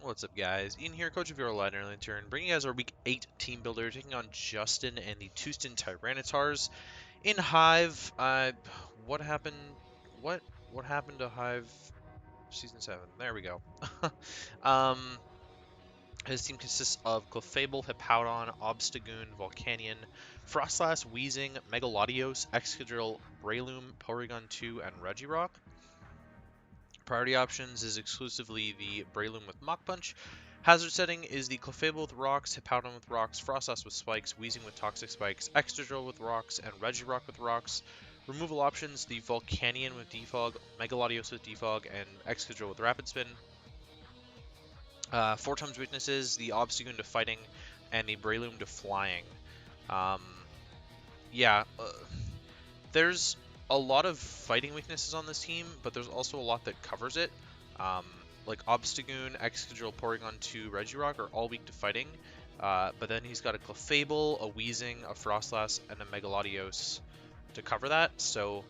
What's up, guys? Ian here, coach of your Ladner Lanturn, bringing you guys our Week 8 Team Builder, taking on Justin and the Tustin Tyranitars in Hive. What happened? What what happened to Hive Season 7? There we go. um, his team consists of Clefable, Hippowdon, Obstagoon, Volcanion, Frostlass, Weezing, Megalodios, Excadrill, Breloom, Porygon 2, and Regirock. Priority options is exclusively the Breloom with Mach Punch. Hazard setting is the Clefable with Rocks, Hippowdon with Rocks, Frostlass with Spikes, Weezing with Toxic Spikes, Excadrill with Rocks, and Regirock with Rocks. Removal options, the Volcanion with Defog, Megalodios with Defog, and Excadrill with Rapid Spin. 4 times weaknesses, the Obstagoon to Fighting, and the Breloom to Flying. Um, yeah, there's a lot of fighting weaknesses on this team, but there's also a lot that covers it. Um, like Obstagoon, Excadrill, Porygon 2, Regirock are all weak to fighting, but then he's got a Clefable, a Weezing, a Frostlass, and a Megalodios to cover that, so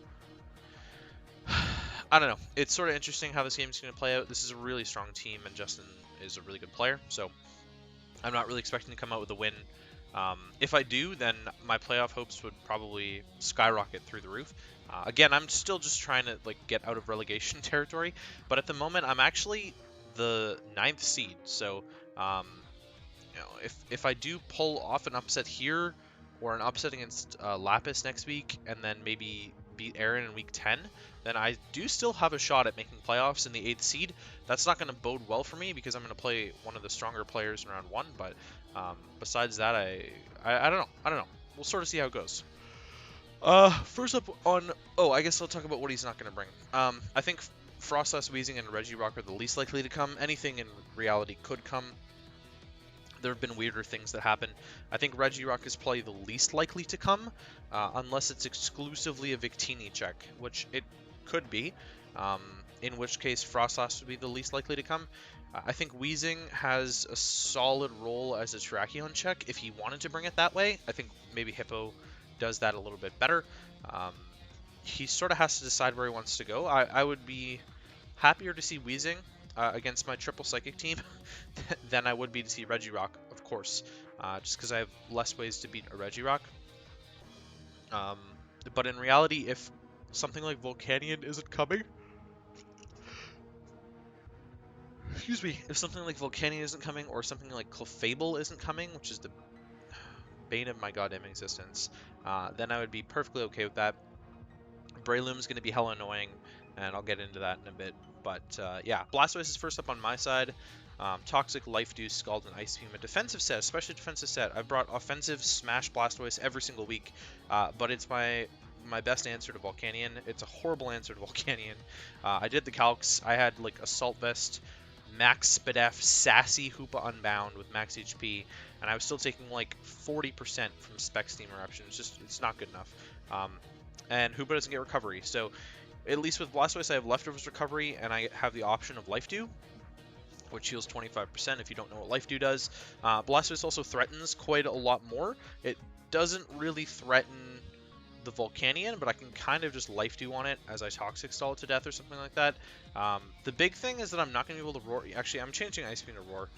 I don't know. It's sort of interesting how this game's going to play out. This is a really strong team, and Justin is a really good player, so I'm not really expecting to come out with a win. If I do, then my playoff hopes would probably skyrocket through the roof. Again, I'm still just trying to get out of relegation territory, but at the moment I'm actually the 9th seed. So, if I do pull off an upset here, or an upset against Lapis next week, and then maybe beat Aaron in week 10, then I do still have a shot at making playoffs in the 8th seed. That's not going to bode well for me because I'm going to play one of the stronger players in round 1, but besides that, I don't know. I don't know. We'll sort of see how it goes. First up on... Oh, I guess I'll talk about what he's not going to bring. I think Frostlass, Weezing, and Regirock are the least likely to come. Anything in reality could come. There have been weirder things that happen. I think Regirock is probably the least likely to come, unless it's exclusively a Victini check, which it could be, in which case Frostlass would be the least likely to come. I think Weezing has a solid role as a Terrakion check if he wanted to bring it that way. I think maybe Hippo does that a little bit better. He sort of has to decide where he wants to go. I would be happier to see Weezing against my triple psychic team than I would be to see Regirock, of course, just because I have less ways to beat a Regirock. But in reality, if something like Volcanion isn't coming, excuse me, if something like Volcanion isn't coming, or something like Clefable isn't coming, which is the bane of my goddamn existence, then I would be perfectly okay with that. Breloom's going to be hella annoying, and I'll get into that in a bit. But yeah, Blastoise is first up on my side. Toxic, Life Dew, Scald, and Ice Beam. A defensive set, especially defensive set. I've brought offensive Smash Blastoise every single week, but it's my best answer to Volcanion. It's a horrible answer to Volcanion. I did the calcs. I had like Assault Vest, Max Spadef, Sassy, Hoopa Unbound with max HP, and I was still taking like 40% from Spec Steam Eruption. It's not good enough. And Hoopa doesn't get recovery, so at least with Blastoise I have leftovers recovery, and I have the option of Life Dew, which heals 25% if you don't know what Life Dew does. Blastoise also threatens quite a lot more. It doesn't really threaten the Volcanion, but I can kind of just Life Dew on it as I Toxic Stall it to death or something like that. The big thing is that I'm not going to be able to Roar. Actually, I'm changing Ice Beam to Roar,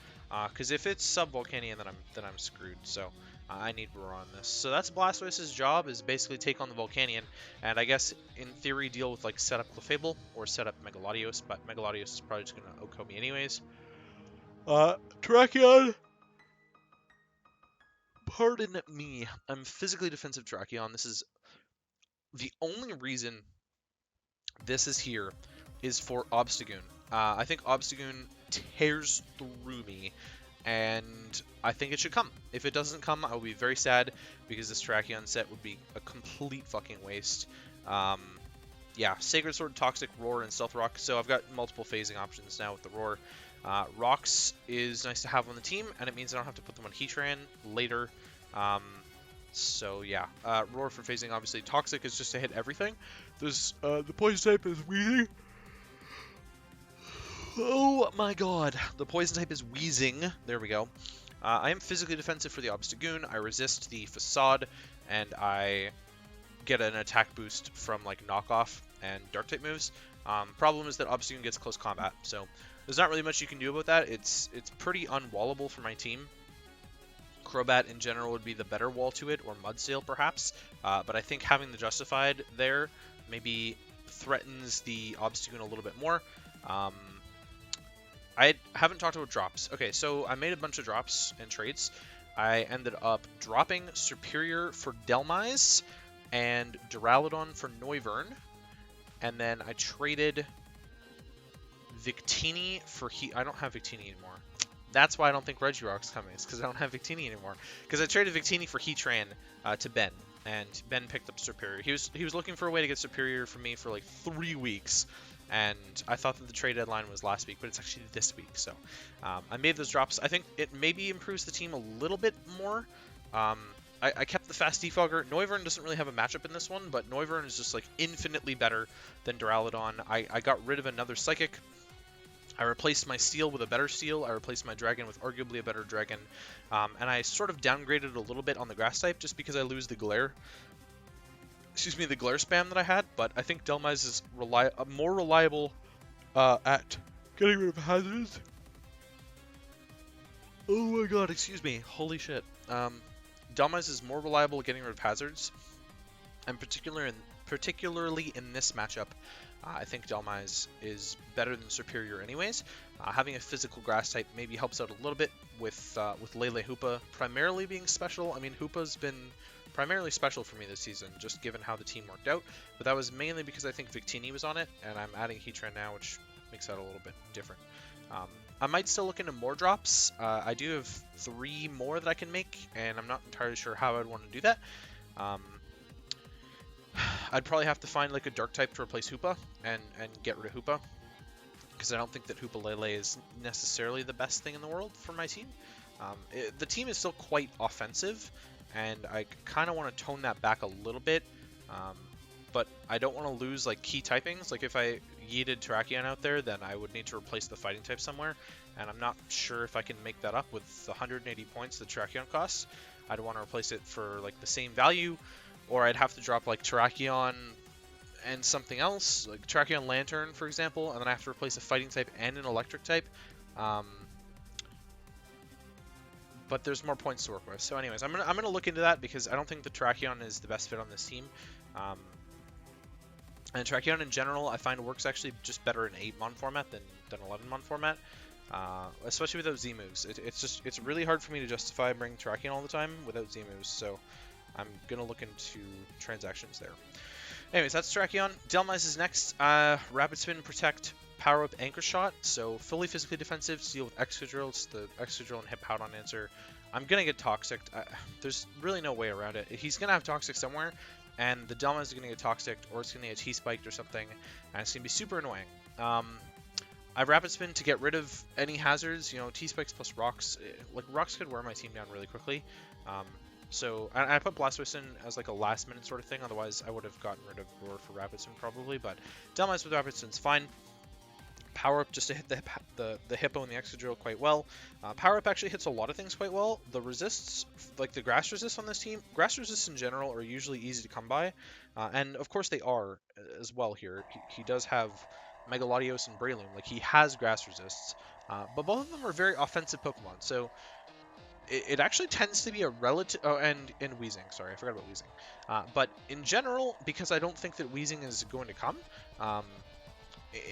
because if it's sub Volcanion, then I'm screwed. So I need Roar on this. So that's Blastoise's job, is basically take on the Volcanion, and I guess in theory deal with like setup Clefable or setup Megalodios, but Megalodios is probably just going to OHKO me anyways. Terrakion. Pardon me. I'm physically defensive Terrakion. This is the only reason this is here is for Obstagoon. I think Obstagoon tears through me, and I think it should come. If it doesn't come, I will be very sad, because this Terrakion set would be a complete fucking waste. Yeah, Sacred Sword, Toxic, Roar, and Stealth Rock. So I've got multiple phasing options now with the Roar. Rocks is nice to have on the team, and it means I don't have to put them on Heatran later. So yeah, Roar for phasing, obviously. Toxic is just to hit everything. There's the poison type is Weezing. Oh my god, the poison type is Weezing. There we go. I am physically defensive for the Obstagoon. I resist the Facade, and I get an attack boost from like knockoff and dark type moves. Problem is that Obstagoon gets close combat, so there's not really much you can do about that. It's pretty unwallable for my team. Crobat in general would be the better wall to it, or Mudsail perhaps, but I think having the Justified there maybe threatens the Obstagoon a little bit more. I haven't talked about drops. Okay, so I made a bunch of drops and trades. I ended up dropping Superior for Delmise and Duraludon for Noivern, and then I traded Victini for I don't have Victini anymore. That's why I don't think Regirock's coming. It's because I don't have Victini anymore. Because I traded Victini for Heatran to Ben, and Ben picked up Superior. He was looking for a way to get Superior for me for like 3 weeks, and I thought that the trade deadline was last week, but it's actually this week. So I made those drops. I think it maybe improves the team a little bit more. I kept the fast defogger. Noivern doesn't really have a matchup in this one, but Noivern is just like infinitely better than Duraludon. I got rid of another Psychic. I replaced my Steel with a better Steel. I replaced my Dragon with arguably a better Dragon. And I sort of downgraded a little bit on the Grass type just because I lose the Glare. Excuse me, the Glare spam that I had. But I think Delmise is more reliable at getting rid of hazards. Oh my god, excuse me. Holy shit. Delmise is more reliable at getting rid of hazards. And particularly in this matchup, I think Delmise is better than Superior anyways. Having a physical grass type maybe helps out a little bit with Lele Hoopa primarily being special. I mean, Hoopa's been primarily special for me this season, just given how the team worked out. But that was mainly because I think Victini was on it, and I'm adding Heatran now, which makes that a little bit different. I might still look into more drops. I do have 3 more that I can make, and I'm not entirely sure how I'd want to do that. I'd probably have to find like a dark type to replace Hoopa and get rid of Hoopa, because I don't think that Hoopa Lele is necessarily the best thing in the world for my team. The team is still quite offensive, and I kind of want to tone that back a little bit, but I don't want to lose like key typings. Like if I yeeted Terrakion out there, then I would need to replace the fighting type somewhere, and I'm not sure if I can make that up with the 180 points that Terrakion costs. I'd want to replace it for like the same value, or I'd have to drop like Terrakion and something else, like Ladner Lanturn, for example, and then I have to replace a fighting type and an electric type. But there's more points to work with. So anyways, I'm gonna look into that, because I don't think the Terrakion is the best fit on this team. And Terrakion in general, I find works actually just better in 8-mon format than 11-mon format. Especially without Z moves. It's really hard for me to justify bringing Terrakion all the time without Z moves. So I'm going to look into transactions there. Anyways, that's Terrakion. Delmise is next. Rapid Spin, Protect, Power Up, Anchor Shot. So fully physically defensive to deal with Excadrill. It's the Excadrill and Hippowdon answer. I'm going to get Toxic. There's really no way around it. He's going to have Toxic somewhere, and the Delmise is going to get Toxic, or it's going to get T-Spiked or something, and it's going to be super annoying. I Rapid Spin to get rid of any hazards, you know, T-Spikes plus Rocks. Like, Rocks could wear my team down really quickly. So I put Blastoise in as like a last minute sort of thing, otherwise I would have gotten rid of Roar for Rapid Spin probably, but Delmise with Rapid Spin's fine. Power Up just to hit the Hippo and the Excadrill quite well. Power Up actually hits a lot of things quite well. The resists, like the grass resists on this team, grass resists in general are usually easy to come by, and of course they are as well here. He does have Mega Latios and Breloom, like he has grass resists, but both of them are very offensive Pokemon, so it actually tends to be a relative... Oh, and Weezing. Sorry, I forgot about Weezing. But in general, because I don't think that Weezing is going to come,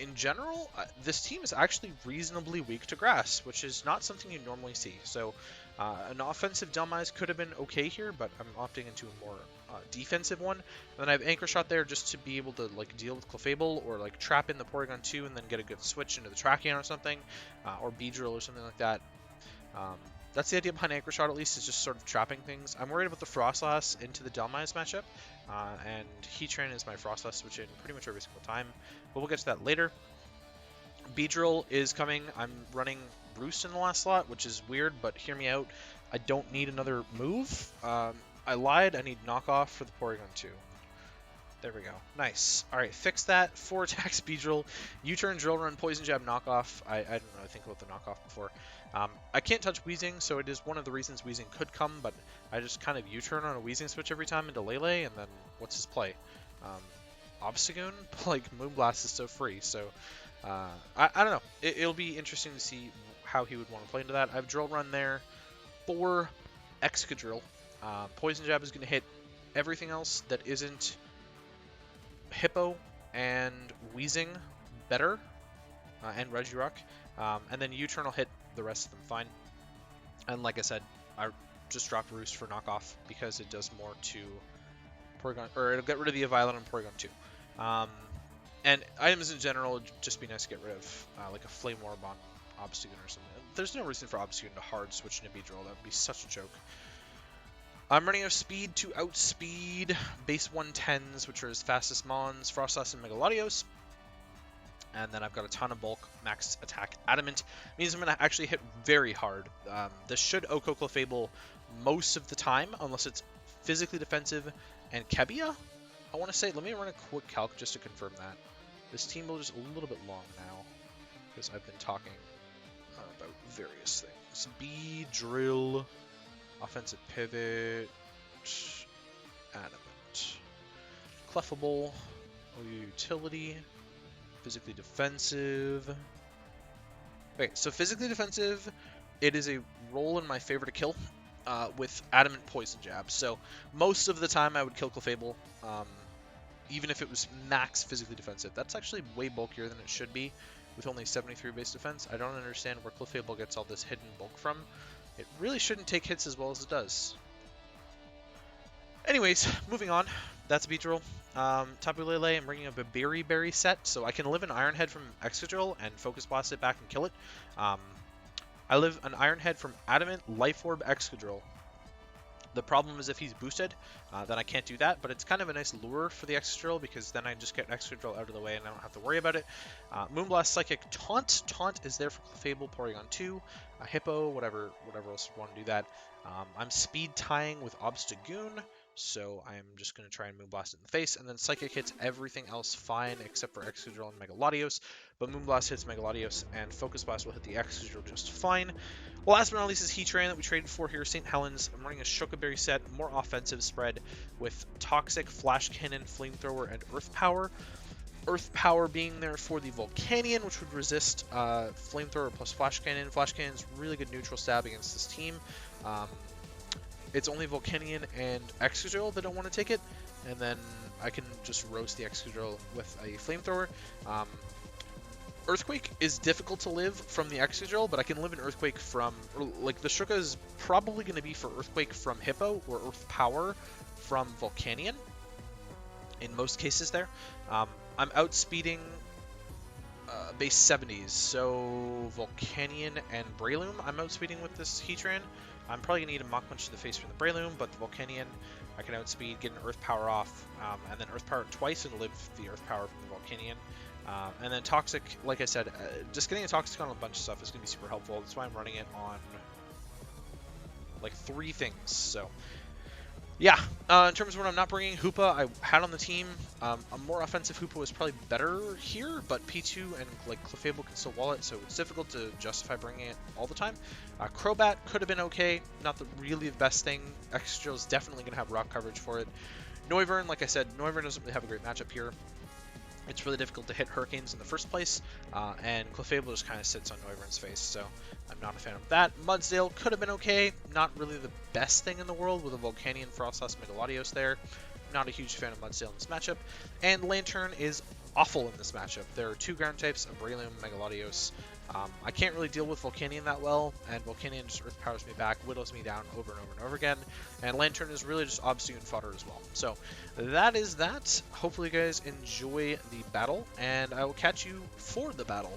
in general, this team is actually reasonably weak to grass, which is not something you normally see. So an offensive Delmise could have been okay here, but I'm opting into a more defensive one. And then I have Anchor Shot there just to be able to like deal with Clefable, or like trap in the Porygon 2 and then get a good switch into the Terrakion or something, or Beedrill or something like that. That's the idea behind Anchor Shot, at least, is just sort of trapping things. I'm worried about the Frostlass into the Delmise matchup, and Heatran is my Frostlass switch in pretty much every single time, but we'll get to that later. Beedrill is coming. I'm running Roost in the last slot, which is weird, but hear me out. I don't need another move. I lied. I need Knockoff for the Porygon 2. There we go. Nice. Alright, fix that. 4 attacks, Beedrill. U-turn, Drill Run, Poison Jab, Knockoff. I didn't really think about the Knockoff before. I can't touch Weezing, so it is one of the reasons Weezing could come, but I just kind of U-turn on a Weezing switch every time into Lele, and then what's his play? Obstagoon? Like, Moonblast is so free, so I don't know. It'll be interesting to see how he would want to play into that. I have Drill Run there for Excadrill. Poison Jab is going to hit everything else that isn't Hippo and Weezing better, and Regirock. And then U-Turn will hit the rest of them fine. And like I said, I just dropped Roost for knockoff because it does more to Porygon, or it'll get rid of the Violet and Porygon 2. And items in general would just be nice to get rid of, like a Flame Orb on Obstagoon or something. There's no reason for Obstagoon to hard switch into Beedrill. That would be such a joke. I'm running out of speed to outspeed base 110s, which are his fastest Mons, Frostlass, and Megalodios. And then I've got a ton of bulk, max attack, Adamant. Means I'm going to actually hit very hard. This should Oko Clefable most of the time, unless it's physically defensive and Kebia. I want to say, let me run a quick calc just to confirm that. This team builder is a little bit long now, because I've been talking about various things. Beedrill, offensive pivot, Adamant, Clefable, utility, physically defensive. Okay, so physically defensive, it is a roll in my favor to kill with Adamant Poison Jab. So most of the time I would kill Clefable, even if it was max physically defensive. That's actually way bulkier than it should be with only 73 base defense. I don't understand where Clefable gets all this hidden bulk from. It really shouldn't take hits as well as it does. Anyways, moving on. That's Beedrill. Tapu Lele, I'm bringing up a Berry set, so I can live an Iron Head from Excadrill and Focus Blast it back and kill it. I live an Iron Head from Adamant, Life Orb, Excadrill. The problem is if he's boosted, then I can't do that, but it's kind of a nice lure for the Excadrill because then I just get Excadrill out of the way and I don't have to worry about it. Moonblast, Psychic, Taunt. Taunt is there for Clefable, Porygon 2, Hippo, whatever else you want to do that. I'm speed tying with Obstagoon, so I'm just going to try and Moonblast it in the face, and then Psychic hits everything else fine except for Excadrill and Megalodios, but Moonblast hits Megalodios, and Focus Blast will hit the Excadrill just fine. Last but not least is Heatran that we traded for here, St. Helens. I'm running a Chocoberry set, more offensive spread with Toxic, Flash Cannon, Flamethrower, and Earth Power. Earth Power being there for the Volcanion, which would resist Flamethrower plus Flash Cannon. Flash Cannon is really good neutral stab against this team. It's only Volcanion and Excadrill that don't want to take it, and then I can just roast the Excadrill with a Flamethrower. Earthquake is difficult to live from the Excadrill, but I can live an Earthquake from, like, the Shuka is probably going to be for Earthquake from Hippo or Earth Power from Volcanion in most cases there. I'm outspeeding base 70s, so Volcanion and Breloom I'm outspeeding with this Heatran. I'm probably going to need a Mach Punch to the face from the Breloom, but the Volcanion I can outspeed, get an Earth Power off, and then Earth Power twice and live the Earth Power from the Volcanion. And then Toxic, like I said, just getting a Toxic on a bunch of stuff is going to be super helpful. That's why I'm running it on like 3 things. So yeah, in terms of what I'm not bringing, Hoopa I had on the team. A more offensive Hoopa was probably better here, but P2 and like Clefable can still wall it, so it's difficult to justify bringing it all the time. Crobat could have been okay, not really the best thing. Excadrill is definitely going to have rock coverage for it. Noivern, like I said, Noivern doesn't really have a great matchup here. It's really difficult to hit Hurricanes in the first place, and Clefable just kind of sits on Noivern's face, so I'm not a fan of that. Mudsdale could have been okay, not really the best thing in the world with a Volcanion, Frostlass, Megalodios there. Not a huge fan of Mudsdale in this matchup. And Lanturn is awful in this matchup. There are 2 ground types, a Breloom, Megalodios. I can't really deal with Volcanion that well, and Volcanion just Earth Powers me back, whittles me down over and over and over again, and Lanturn is really just Obstagoon fodder as well. So that is that. Hopefully you guys enjoy the battle, and I will catch you for the battle.